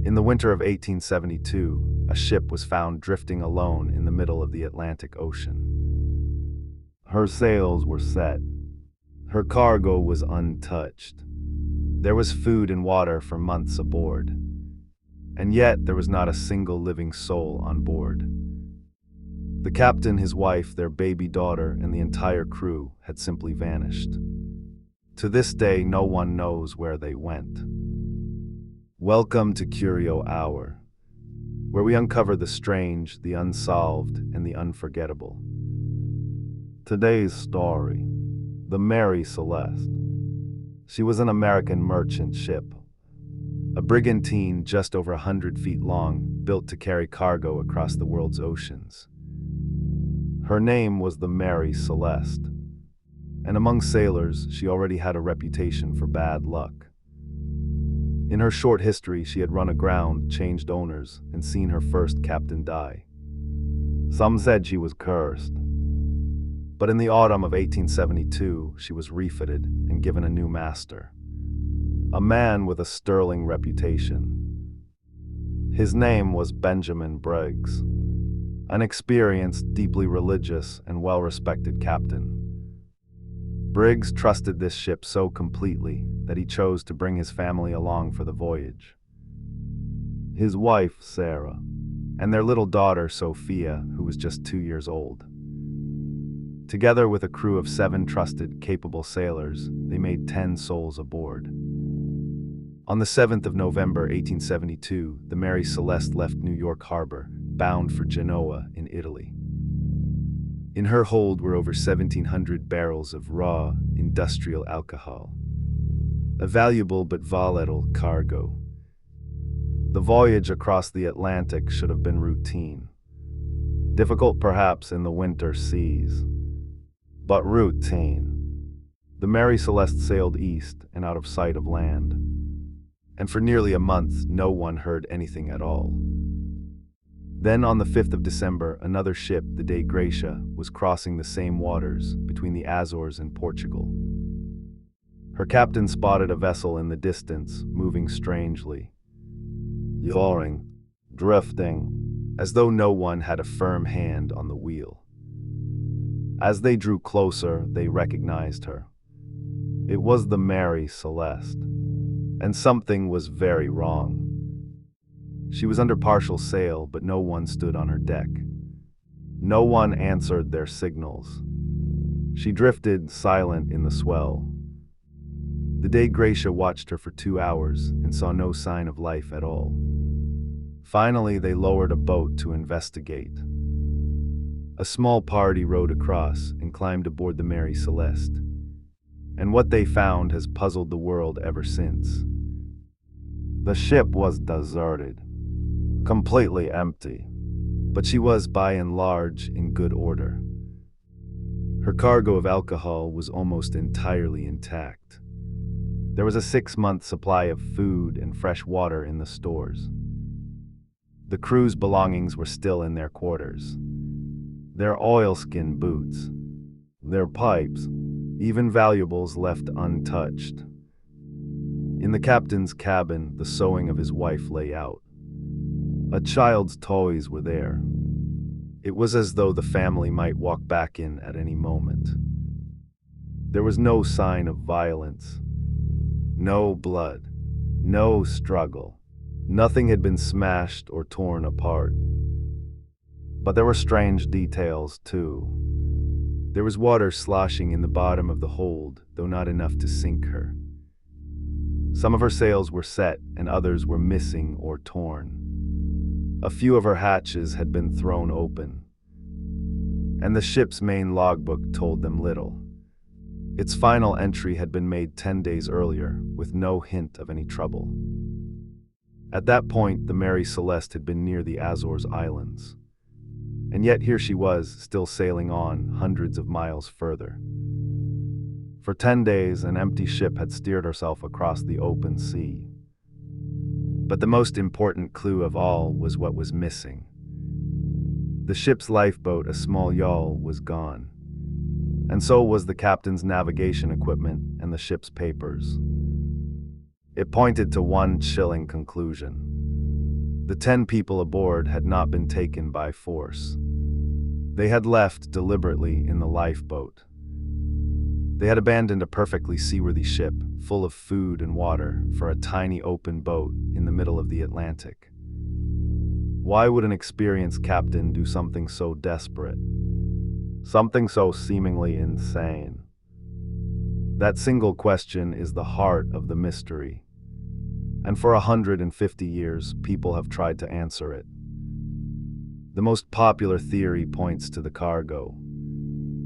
In the winter of 1872, a ship was found drifting alone in the middle of the Atlantic Ocean. Her sails were set. Her cargo was untouched. There was food and water for months aboard. And yet there was not a single living soul on board. The captain, his wife, their baby daughter, and the entire crew had simply vanished. To this day, no one knows where they went. Welcome to Curio Hour, where we uncover the strange, the unsolved, and the unforgettable. Today's story, the Mary Celeste. She was an American merchant ship, a brigantine just over 100 feet long, built to carry cargo across the world's oceans. Her name was the Mary Celeste, and among sailors, she already had a reputation for bad luck. In her short history, she had run aground, changed owners, and seen her first captain die. Some said she was cursed. But in the autumn of 1872, she was refitted and given a new master. A man with a sterling reputation. His name was Benjamin Briggs, an experienced, deeply religious, and well-respected captain. Briggs trusted this ship so completely that he chose to bring his family along for the voyage. His wife, Sarah, and their little daughter, Sophia, who was just 2 years old. Together with a crew of 7 trusted, capable sailors, they made 10 souls aboard. On the 7th of November, 1872, the Mary Celeste left New York Harbor, bound for Genoa in Italy. In her hold were over 1,700 barrels of raw, industrial alcohol, a valuable but volatile cargo. The voyage across the Atlantic should have been routine. Difficult perhaps in the winter seas, but routine. The Mary Celeste sailed east and out of sight of land, and for nearly a month no one heard anything at all. Then on the 5th of December, another ship, the Dei Gratia, was crossing the same waters between the Azores and Portugal. Her captain spotted a vessel in the distance, moving strangely, yawing, drifting, as though no one had a firm hand on the wheel. As they drew closer, they recognized her. It was the Mary Celeste, and something was very wrong. She was under partial sail, but no one stood on her deck. No one answered their signals. She drifted, silent in the swell. The Dei Gratia watched her for 2 hours and saw no sign of life at all. Finally, they lowered a boat to investigate. A small party rowed across and climbed aboard the Mary Celeste. And what they found has puzzled the world ever since. The ship was deserted. Completely empty, but she was by and large in good order. Her cargo of alcohol was almost entirely intact. There was a 6-month supply of food and fresh water in the stores. The crew's belongings were still in their quarters. Their oilskin boots, their pipes, even valuables left untouched. In the captain's cabin, the sewing of his wife lay out. A child's toys were there. It was as though the family might walk back in at any moment. There was no sign of violence, no blood, no struggle. Nothing had been smashed or torn apart. But there were strange details, too. There was water sloshing in the bottom of the hold, though not enough to sink her. Some of her sails were set, and others were missing or torn. A few of her hatches had been thrown open, and the ship's main logbook told them little. Its final entry had been made 10 days earlier, with no hint of any trouble. At that point, the Mary Celeste had been near the Azores Islands, and yet here she was, still sailing on, hundreds of miles further. For 10 days, an empty ship had steered herself across the open sea. But the most important clue of all was what was missing. The ship's lifeboat, a small yawl, was gone. And so was the captain's navigation equipment and the ship's papers. It pointed to one chilling conclusion. The 10 people aboard had not been taken by force. They had left deliberately in the lifeboat. They had abandoned a perfectly seaworthy ship, full of food and water, for a tiny open boat in the middle of the Atlantic. Why would an experienced captain do something so desperate? Something so seemingly insane? That single question is the heart of the mystery. And for 150 years, people have tried to answer it. The most popular theory points to the cargo.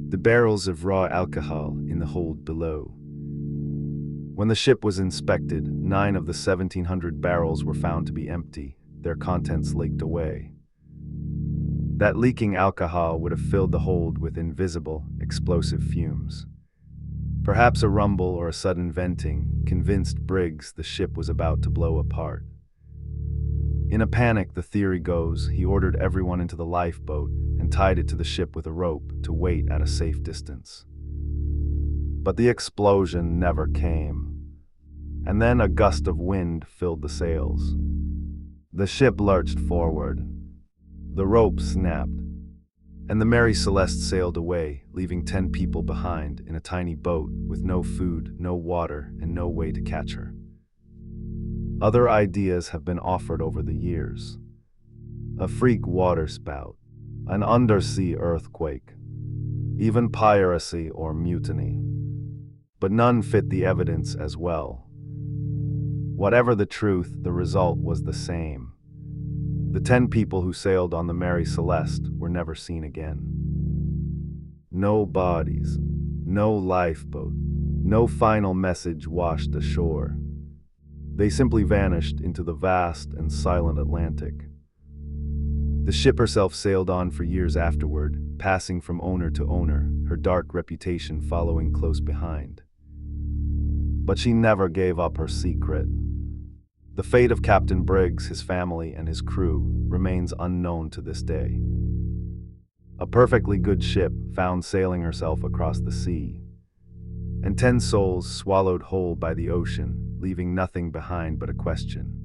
The barrels of raw alcohol in the hold below. When the ship was inspected, 9 of the 1,700 barrels were found to be empty, their contents leaked away. That leaking alcohol would have filled the hold with invisible, explosive fumes. Perhaps a rumble or a sudden venting convinced Briggs the ship was about to blow apart. In a panic, the theory goes, he ordered everyone into the lifeboat and tied it to the ship with a rope to wait at a safe distance. But the explosion never came. And then a gust of wind filled the sails. The ship lurched forward. The rope snapped. And the Mary Celeste sailed away, leaving 10 people behind in a tiny boat with no food, no water, and no way to catch her. Other ideas have been offered over the years. A freak waterspout, an undersea earthquake, even piracy or mutiny. But none fit the evidence as well. Whatever the truth, the result was the same. The 10 people who sailed on the Mary Celeste were never seen again. No bodies, no lifeboat, no final message washed ashore. They simply vanished into the vast and silent Atlantic. The ship herself sailed on for years afterward, passing from owner to owner, her dark reputation following close behind. But she never gave up her secret. The fate of Captain Briggs, his family, and his crew remains unknown to this day. A perfectly good ship found sailing herself across the sea, and 10 souls swallowed whole by the ocean, leaving nothing behind but a question.